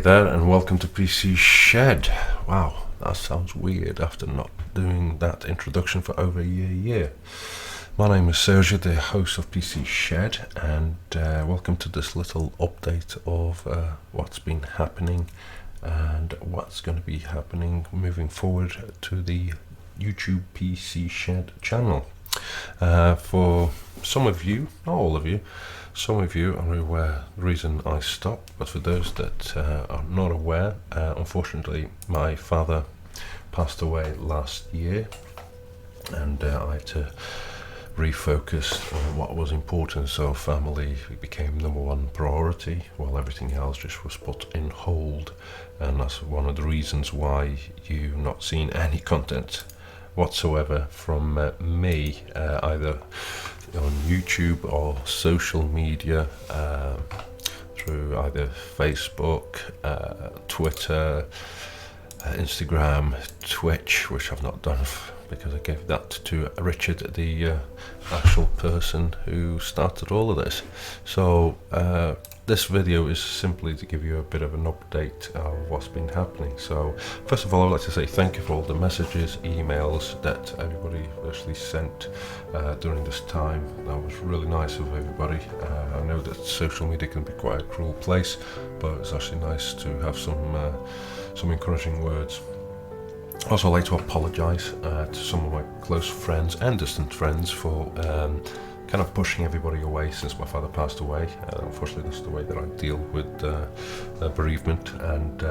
there, and welcome to PcShed. Wow, that sounds weird after not doing that introduction for over a year. My name is Sergio, the host of PcShed, and welcome to this little update of what's been happening and what's going to be happening moving forward to the YouTube PcShed channel. For some of you, not all of you, some of you are aware the reason I stopped, but for those that are not aware, unfortunately my father passed away last year, and I had to refocus on what was important. So family became number one priority while everything else just was put in hold, and that's one of the reasons why you've not seen any content whatsoever from me, either on YouTube or social media, through either Facebook, Twitter, Instagram, Twitch, which I've not done because I gave that to Richard, the actual person who started all of this. So this video is simply to give you a bit of an update of what's been happening. So first of all, I'd like to say thank you for all the messages, emails that everybody actually sent during this time. That was really nice of everybody. I know that social media can be quite a cruel place, but it's actually nice to have some encouraging words. Also, I'd like to apologise to some of my close friends and distant friends for kind of pushing everybody away since my father passed away. Unfortunately, that's the way that I deal with bereavement, and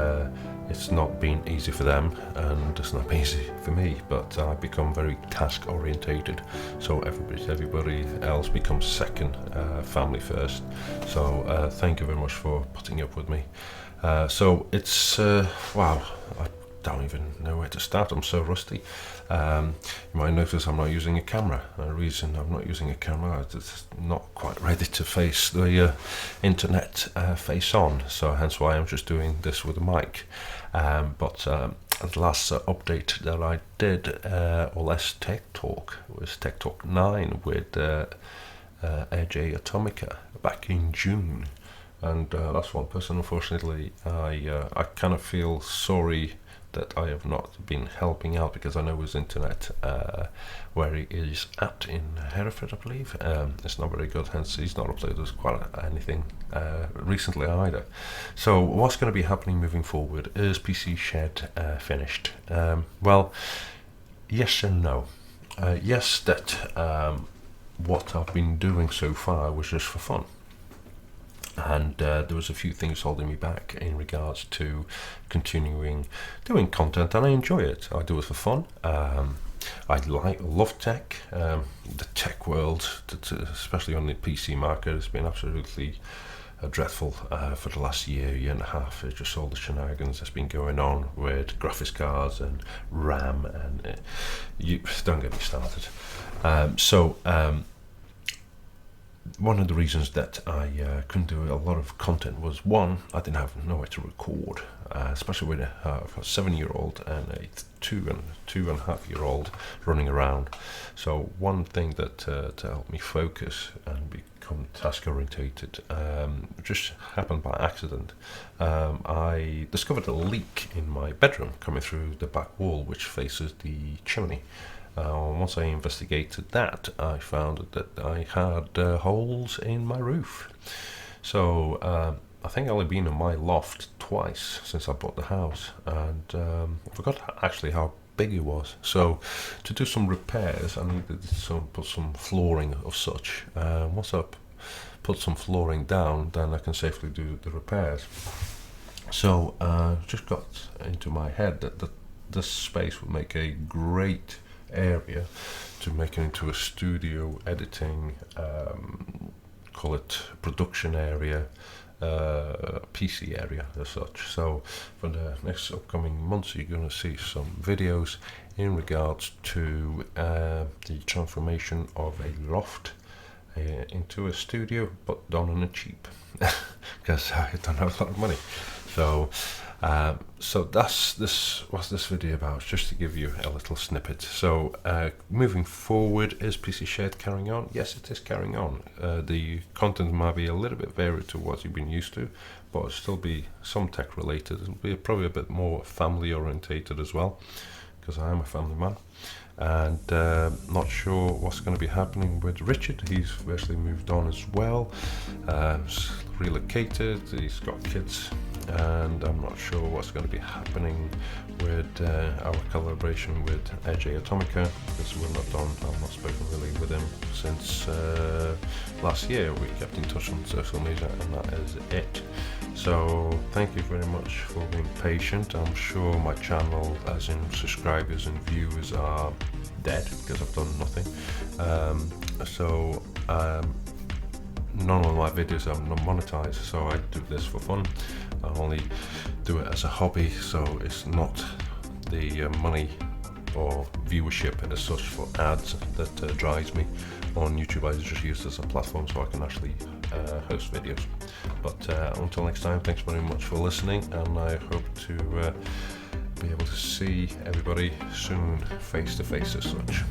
it's not been easy for them, and it's not been easy for me, but I've become very task orientated, so everybody else becomes second, family first. So thank you very much for putting up with me. So it's wow, I don't even know where to start. I'm so rusty. You might notice I'm not using a camera. The reason I'm not using a camera is it's not quite ready to face the internet face on, so hence why I'm just doing this with a mic. But the last update that I did, or less Tech Talk, was Tech Talk 9 with AJ Atomica back in June. And that's one person, unfortunately, I kind of feel sorry that I have not been helping out, because I know his internet, where he is at in Hereford, I believe, it's not very good, hence he's not uploaded quite anything recently either. So what's going to be happening moving forward? Is PcShed finished? Well, yes and no. Yes, that what I've been doing so far was just for fun. And there was a few things holding me back in regards to continuing doing content, and I enjoy it. I do it for fun. I love tech. The tech world, especially on the PC market, has been absolutely dreadful for the last year and a half. It's just all the shenanigans that's been going on with graphics cards and RAM, and you don't get me started. One of the reasons that I couldn't do a lot of content was, one, I didn't have nowhere to record, especially with a 7-year-old and a two and a half year old running around. So one thing that to help me focus and become task orientated just happened by accident. I discovered a leak in my bedroom coming through the back wall, which faces the chimney. Once I investigated that, I found that I had holes in my roof. So I think I've only been in my loft twice since I bought the house, and I forgot actually how big it was. So to do some repairs, I needed to put some flooring of such. Once I put some flooring down, then I can safely do the repairs. So just got into my head that this space would make a great area to make it into a studio editing, call it production area, PC area as such. So for the next upcoming months, you're going to see some videos in regards to the transformation of a loft into a studio, but done on a cheap, because I don't have a lot of money. So So what's this video about? Just to give you a little snippet. So moving forward, is PcShed carrying on? Yes, it is carrying on. The content might be a little bit varied to what you've been used to, but it'll still be some tech related. It'll be probably a bit more family orientated as well, because I am a family man. And not sure what's going to be happening with Richard. He's actually moved on as well. He's relocated, he's got kids, and I'm not sure what's going to be happening with our collaboration with Edge Atomica, because I've not spoken really with him since last year. We kept in touch on social media, and that is it. So thank you very much for being patient. I'm sure my channel, as in subscribers and viewers, are dead because I've done nothing. None of my videos are not monetized, so I do this for fun. I only do it as a hobby, so it's not the money or viewership as such for ads that drives me on YouTube. I just use it as a platform so I can actually host videos. But until next time, thanks very much for listening, and I hope to be able to see everybody soon face to face as such.